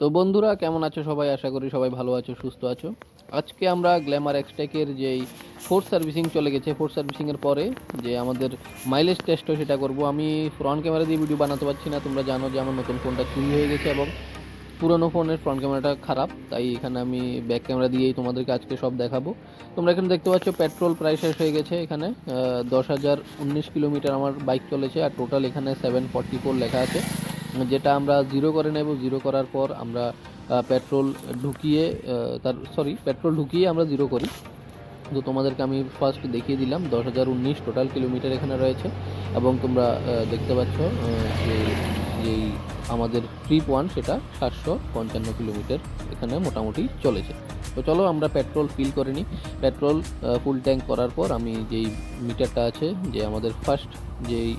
তো বন্ধুরা, কেমন আছো সবাই? আশা করি সবাই ভালো আছো, সুস্থ আছো। আজকে আমরা গ্ল্যামার এক্সটেকের যেই ফোর্থ সার্ভিসিং চলে গেছে, ফোর্থ সার্ভিসিংয়ের পরে যে আমাদের মাইলেজ টেস্ট হয় সেটা করব। আমি ফ্রন্ট ক্যামেরা দিয়ে ভিডিও বানাতে পারছি না, তোমরা জানো যে আমার নতুন ফোনটা চুরি হয়ে গেছে এবং পুরনো ফোনের ফ্রন্ট ক্যামেরাটা খারাপ, তাই এখানে আমি ব্যাক ক্যামেরা দিয়েই তোমাদেরকে আজকে সব দেখাবো। তোমরা এখানে দেখতে পাচ্ছ পেট্রোল প্রায় শেষ হয়ে গেছে। এখানে 10,019 কিলোমিটার আমার বাইক চলেছে, আর টোটাল এখানে 744 লেখা আছে, যেটা আমরা জিরো করে নেব। জিরো করার পর আমরা পেট্রোল ঢুকিয়ে পেট্রোল ঢুকিয়ে আমরা জিরো করি। তো তোমাদেরকে আমি ফার্স্ট দেখিয়ে দিলাম 10,019 টোটাল কিলোমিটার এখানে রয়েছে, এবং তোমরা দেখতে পাচ্ছ যে যেই আমাদের ট্রিপ ওয়ান সেটা 755 কিলোমিটার এখানে মোটামুটি চলেছে। তো চলো আমরা পেট্রোল ফিল করে নিই। পেট্রোল ফুল ট্যাঙ্ক করার পর আমি যেই মিটারটা আছে, যে আমাদের ফার্স্ট যেই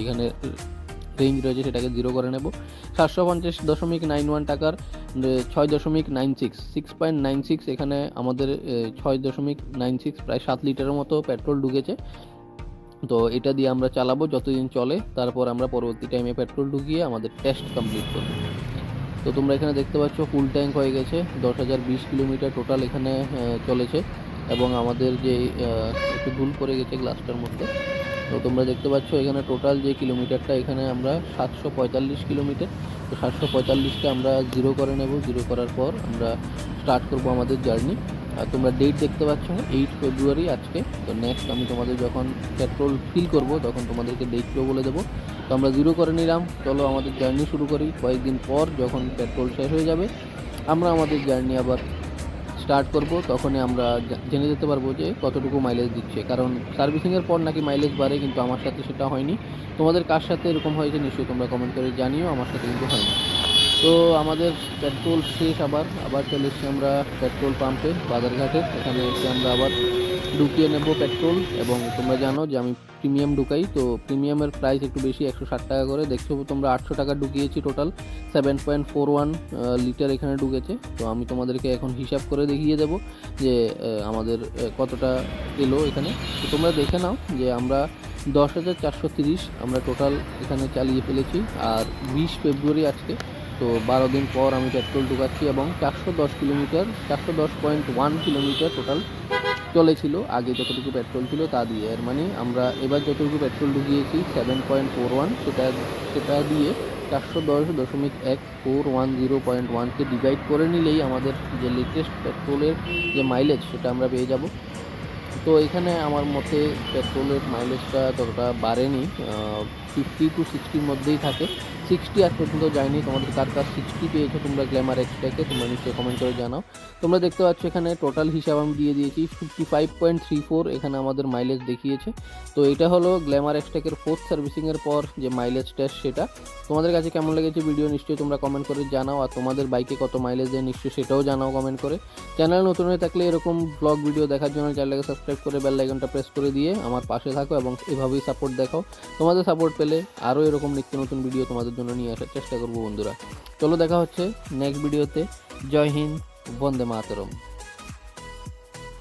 এখানে রেঞ্জ রয়েছে সেটাকে জিরো করে নেব। 750.91 টাকার 6.96 6.96 এখানে আমাদের 6.96 প্রায় 7 লিটারের মতো পেট্রোল ঢুকেছে। তো এটা দিয়ে আমরা চালাবো যতদিন চলে, তারপর আমরা পরবর্তী টাইমে পেট্রোল ঢুকিয়ে আমাদের টেস্ট কমপ্লিট করব। তো তোমরা এখানে দেখতে পাচ্ছ ফুল ট্যাঙ্ক হয়ে গেছে, 10,020 কিলোমিটার টোটাল এখানে চলেছে। এবং আমাদের যে একটু ধুল পড়ে গেছে গ্লাসটার মধ্যে। তো তোমরা দেখতে পাচ্ছ এখানে টোটাল যে কিলোমিটারটা এখানে আমরা 745 কিলোমিটার। তো 745কে আমরা জিরো করে নেব। জিরো করার পর আমরা স্টার্ট করব আমাদের জার্নি। আর তোমরা ডেট দেখতে পাচ্ছ 8 ফেব্রুয়ারি আজকে। তো নেক্সট আমি তোমাদের যখন পেট্রোল ফিল করব তখন তোমাদেরকে ডেটটাও বলে দেবো। তো আমরা জিরো করে নিলাম, চলো আমাদের জার্নি শুরু করি। কয়েকদিন পর যখন পেট্রোল শেষ হয়ে যাবে আমরা আমাদের জার্নি আবার স্টার্ট করব, তখনই আমরা জেনে যেতে পারবো যে কতটুকু মাইলেজ দিচ্ছে। কারণ সার্ভিসিংয়ের পর নাকি মাইলেজ বাড়ে, কিন্তু আমার সাথে সেটা হয়নি। তোমাদের কার সাথে এরকম হয়েছে নিশ্চয়ই তোমরা কমেন্ট করে জানিও, আমার সাথে কিন্তু হয়নি। তো আমাদের পেট্রোল শেষ, আবার চলে এসেছি আমরা পেট্রোল পাম্পে বাজারঘাটে। এখানে এসে আমরা আবার ঢুকিয়ে নেব পেট্রোল। এবং তোমরা জানো যে আমি প্রিমিয়াম ঢুকাই, তো প্রিমিয়ামের প্রাইস একটু বেশি, 160 টাকা করে। দেখছো তোমরা 800 টাকা ঢুকিয়েছি, টোটাল 7.41 লিটার এখানে ঢুকেছে। তো আমি তোমাদেরকে এখন হিসাব করে দেখিয়ে দেবো যে আমাদের কতটা এলো এখানে। তো তোমরা দেখে নাও যে আমরা 10,430 আমরা টোটাল এখানে চালিয়ে ফেলেছি। আর 20 ফেব্রুয়ারি আজকে, তো 12 দিন পর আমি পেট্রোল ঢুকাচ্ছি। এবং 410 কিলোমিটার 410.1 কিলোমিটার টোটাল চলেছিল আগে যতটুকু পেট্রোল ছিল তা দিয়ে। এর মানে আমরা এবার যতটুকু পেট্রোল ঢুকিয়েছি 7.41, সেটা দিয়ে 410.1410.1কে ডিভাইড করে নিলেই আমাদের যে লেটেস্ট পেট্রোলের যে মাইলেজ সেটা আমরা পেয়ে যাব। তো এখানে আমার মতে পেট্রোলের মাইলেজটা ততটা বাড়েনি, 50 to 60-র মধ্যেই থাকে। 60 আজ পর্যন্ত যায়নি। তোমাদের কার 60 পেয়েছো তোমরা গ্ল্যামার এক্সট্রাকে, তোমরা নিশ্চয়ই কমেন্ট করে জানাও। তোমরা দেখতে পাচ্ছ এখানে টোটাল হিসাব আমি দিয়ে দিয়েছি 55.34 এখানে আমাদের মাইলেজ দেখিয়েছে। তো এটা হলো গ্ল্যামার এক্সট্রাকের ফোর্থ সার্ভিসিংয়ের পর যে মাইলেজ টেস্ট সেটা। তোমাদের কাছে কেমন লেগেছে ভিডিও নিশ্চয়ই তোমরা কমেন্ট করে জানাও, আর তোমাদের বাইকে কত মাইলেজ দেয় নিশ্চয়ই সেটাও জানাও কমেন্ট করে। চ্যানেল নতুন হয়ে থাকলে এরকম ব্লগ ভিডিও দেখার জন্য চ্যানেলটাকে সাবস্ক্রাইব করে বেল আইকনটা প্রেস করে দিয়ে আমার পাশে থাকো, এবং এভাবেই সাপোর্ট দেখাও। তোমাদের সাপোর্ট পেলে আরও এরকম নিত্য নতুন ভিডিও তোমাদের জন্য নিয়ে আসার চেষ্টা করবো বন্ধুরা। চলো দেখা হচ্ছে নেক্সট ভিডিওতে। জয় হিন্দ, বন্দে মাতরম।